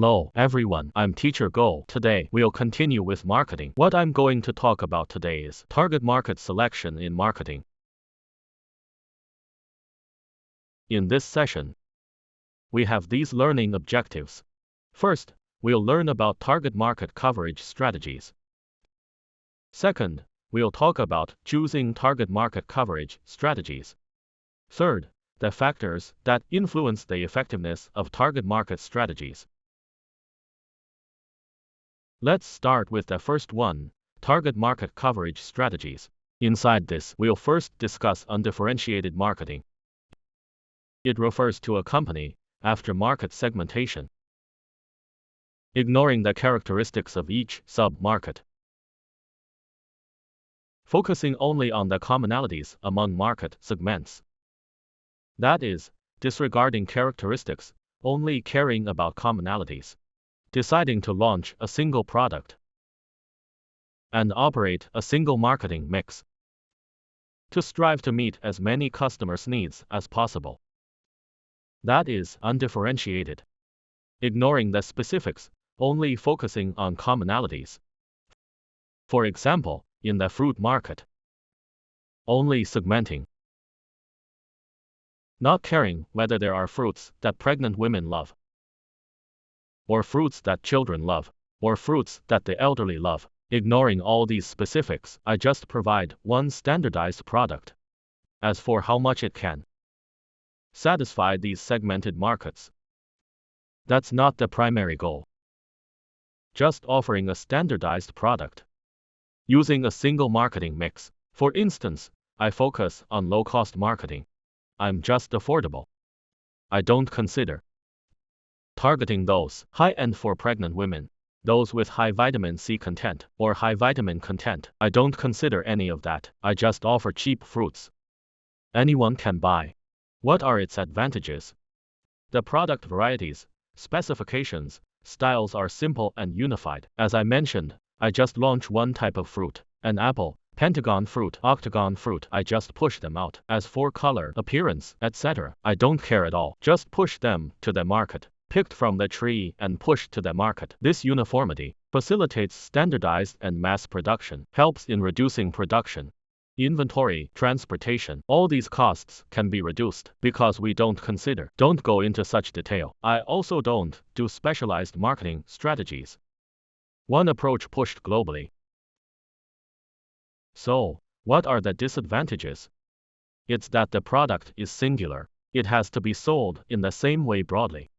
Hello, everyone. I'm Teacher Go. Today, we'll continue with marketing. What I'm going to talk about today is target market selection in marketing. In this session, we have these learning objectives. First, we'll learn about target market coverage strategies. Second, we'll talk about choosing target market coverage strategies. Third, the factors that influence the effectiveness of target market strategies. Let's start with the first one, target market coverage strategies. Inside this, we'll first discuss undifferentiated marketing. It refers to a company after market segmentation, ignoring the characteristics of each sub-market, focusing only on the commonalities among market segments. That is, disregarding characteristics, only caring about commonalities. Deciding to launch a single product and operate a single marketing mix to strive to meet as many customers' needs as possible. That is undifferentiated, ignoring the specifics, only focusing on commonalities. For example, in the fruit market, only segmenting, not caring whether there are fruits that pregnant women love, or fruits that children love, or fruits that the elderly love. Ignoring all these specifics, I just provide one standardized product. As for how much it can satisfy these segmented markets, that's not the primary goal. Just offering a standardized product, using a single marketing mix. For instance, I focus on low-cost marketing. I'm just affordable. I don't consider targeting those high-end for pregnant women, those with high vitamin C content, or high vitamin content. I don't consider any of that. I just offer cheap fruits anyone can buy. What are its advantages? The product varieties, specifications, styles are simple and unified. As I mentioned, I just launch one type of fruit, an apple, pentagon fruit, octagon fruit. I just push them out. As for color, appearance, etc., I don't care at all. Just push them to the market. Picked from the tree and pushed to the market. This uniformity facilitates standardized and mass production, helps in reducing production, inventory, transportation. All these costs can be reduced because we don't go into such detail. I also don't do specialized marketing strategies. One approach pushed globally. So, what are the disadvantages? It's that the product is singular. It has to be sold in the same way broadly,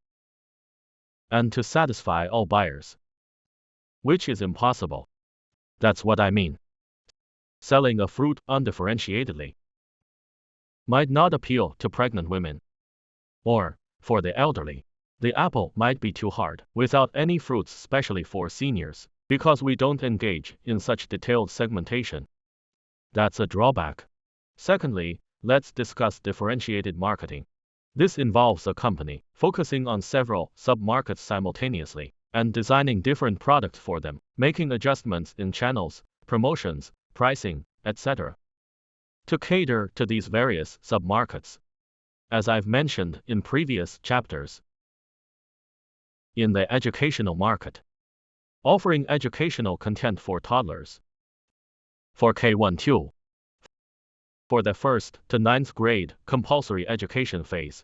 and to satisfy all buyers, which is impossible. That's what I mean. Selling a fruit undifferentiatedly might not appeal to pregnant women, or, for the elderly, the apple might be too hard, without any fruits specially for seniors, because we don't engage in such detailed segmentation. That's a drawback. Secondly, let's discuss differentiated marketing. This involves a company focusing on several sub-markets simultaneously and designing different products for them, making adjustments in channels, promotions, pricing, etc. to cater to these various sub-markets. As I've mentioned in previous chapters, in the educational market, offering educational content for toddlers, for K1-2, for the 1st to 9th grade compulsory education phase,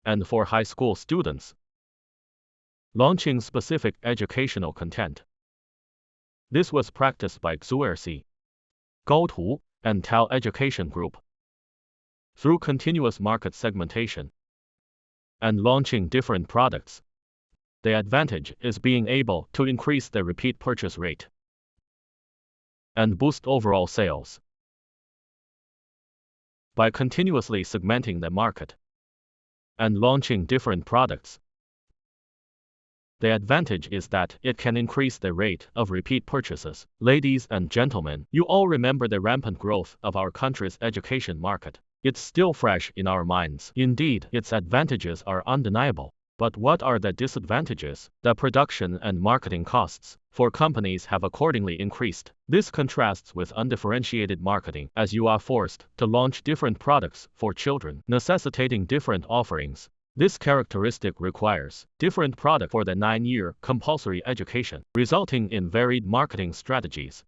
and for high school students, launching specific educational content. This was practiced by Xuersi, Gaotu, and Tao Education Group through continuous market segmentation and launching different products. The advantage is being able to increase the repeat purchase rate and boost overall sales. By continuously segmenting the market and launching different products, the advantage is that it can increase the rate of repeat purchases. Ladies and gentlemen, you all remember the rampant growth of our country's education market. It's still fresh in our minds. Indeed, its advantages are undeniable. But what are the disadvantages? The production and marketing costs for companies have accordingly increased. This contrasts with undifferentiated marketing, as you are forced to launch different products for children, necessitating different offerings. This characteristic requires different product for the 9-year compulsory education, resulting in varied marketing strategies.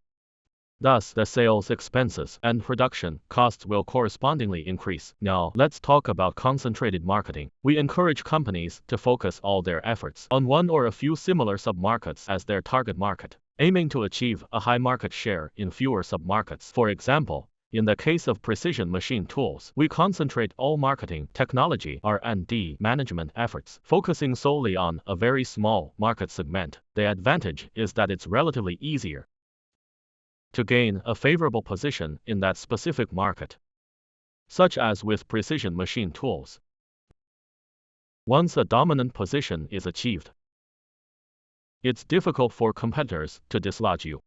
Thus, the sales expenses and production costs will correspondingly increase. Now, let's talk about concentrated marketing. We encourage companies to focus all their efforts on one or a few similar sub-markets as their target market, aiming to achieve a high market share in fewer sub-markets. For example, in the case of precision machine tools, we concentrate all marketing, technology, R&D, management efforts, focusing solely on a very small market segment. The advantage is that it's relatively easier to gain a favorable position in that specific market, such as with precision machine tools. Once a dominant position is achieved, it's difficult for competitors to dislodge you.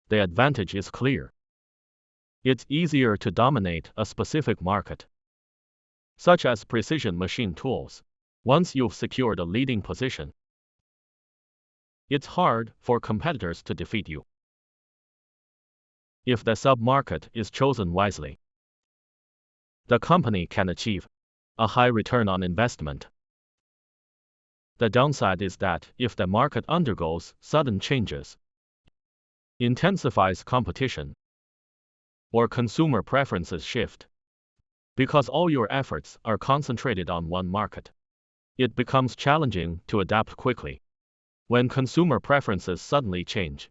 The advantage is clear. It's easier to dominate a specific market, such as precision machine tools. Once you've secured a leading position, it's hard for competitors to defeat you. If the sub-market is chosen wisely, the company can achieve a high return on investment. The downside is that if the market undergoes sudden changes, intensifies competition, or consumer preferences shift, because all your efforts are concentrated on one market, it becomes challenging to adapt quickly. When consumer preferences suddenly change,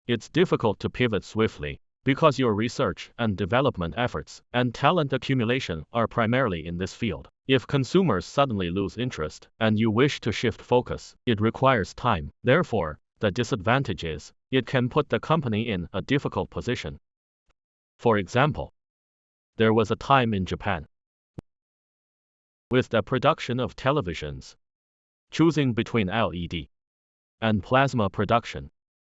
it's difficult to pivot swiftly, because your research and development efforts and talent accumulation are primarily in this field. If consumers suddenly lose interest and you wish to shift focus, it requires time. Therefore, the disadvantage is, it can put the company in a difficult position. For example, there was a time in Japan with the production of televisions, choosing between LED and plasma production,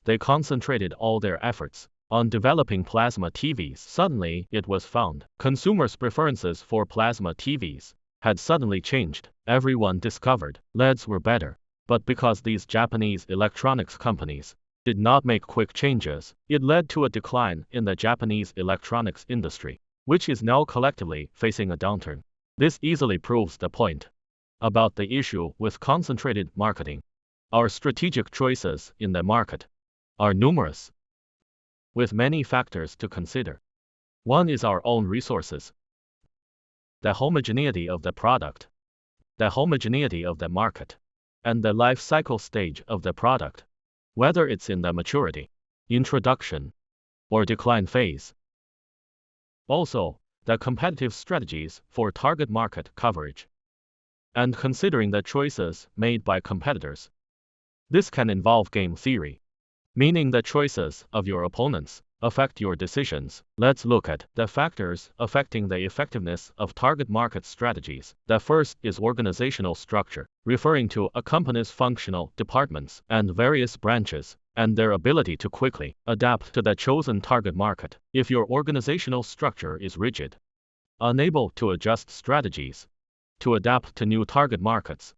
they concentrated all their efforts on developing plasma TVs. Suddenly, it was found, consumers' preferences for plasma TVs had suddenly changed. Everyone discovered LEDs were better. But because these Japanese electronics companies did not make quick changes, it led to a decline in the Japanese electronics industry, which is now collectively facing a downturn. This easily proves the point about the issue with concentrated marketing. Our strategic choices in the market are numerous, with many factors to consider. One is our own resources, the homogeneity of the product, the homogeneity of the market, and the life cycle stage of the product, whether it's in the maturity, introduction, or decline phase. Also, the competitive strategies for target market coverage, and considering the choices made by competitors. This can involve game theory, meaning the choices of your opponents affect your decisions. Let's look at the factors affecting the effectiveness of target market strategies. The first is organizational structure, referring to a company's functional departments and various branches, and their ability to quickly adapt to the chosen target market. If your organizational structure is rigid, unable to adjust strategies to adapt to new target markets,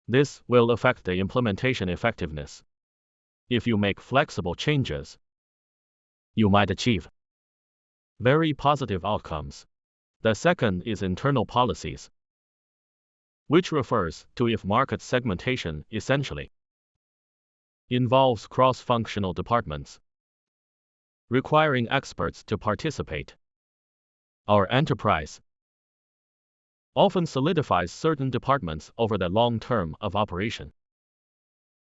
this will affect the implementation effectiveness. If you make flexible changes, you might achieve very positive outcomes. The second is internal policies, which refers to if market segmentation essentially involves cross-functional departments, requiring experts to participate. Our enterprise often solidifies certain departments over the long term of operation.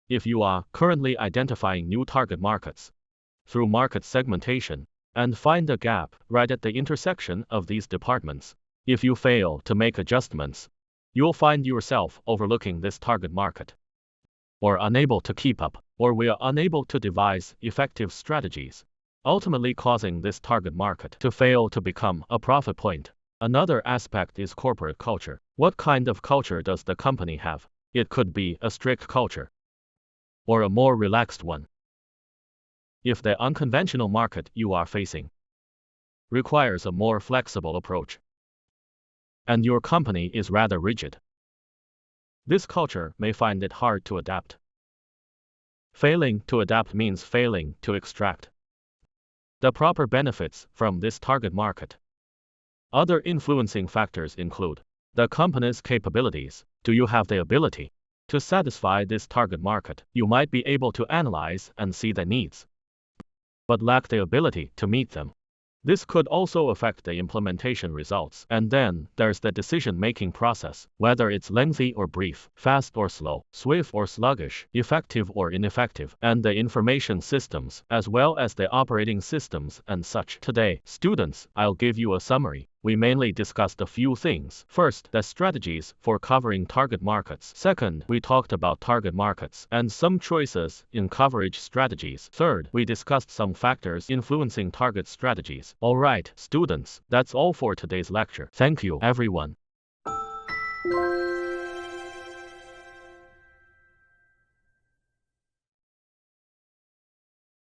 If you are currently identifying new target markets through market segmentation and find a gap right at the intersection of these departments, if you fail to make adjustments, you'll find yourself overlooking this target market, or unable to keep up, or we are unable to devise effective strategies, ultimately causing this target market to fail to become a profit point. Another aspect is corporate culture. What kind of culture does the company have? It could be a strict culture, or a more relaxed one. If the unconventional market you are facing requires a more flexible approach, and your company is rather rigid, this culture may find it hard to adapt. Failing to adapt means failing to extract the proper benefits from this target market. Other influencing factors include the company's capabilities. Do you have the ability to satisfy this target market? You might be able to analyze and see the needs, but lack the ability to meet them. This could also affect the implementation results. And then, there's the decision-making process, whether it's lengthy or brief, fast or slow, swift or sluggish, effective or ineffective, and the information systems, as well as the operating systems and such. Today, students, I'll give you a summary. We mainly discussed a few things. First, the strategies for covering target markets. Second, we talked about target markets and some choices in coverage strategies. Third, we discussed some factors influencing target strategies. Alright, students, that's all for today's lecture. Thank you, everyone.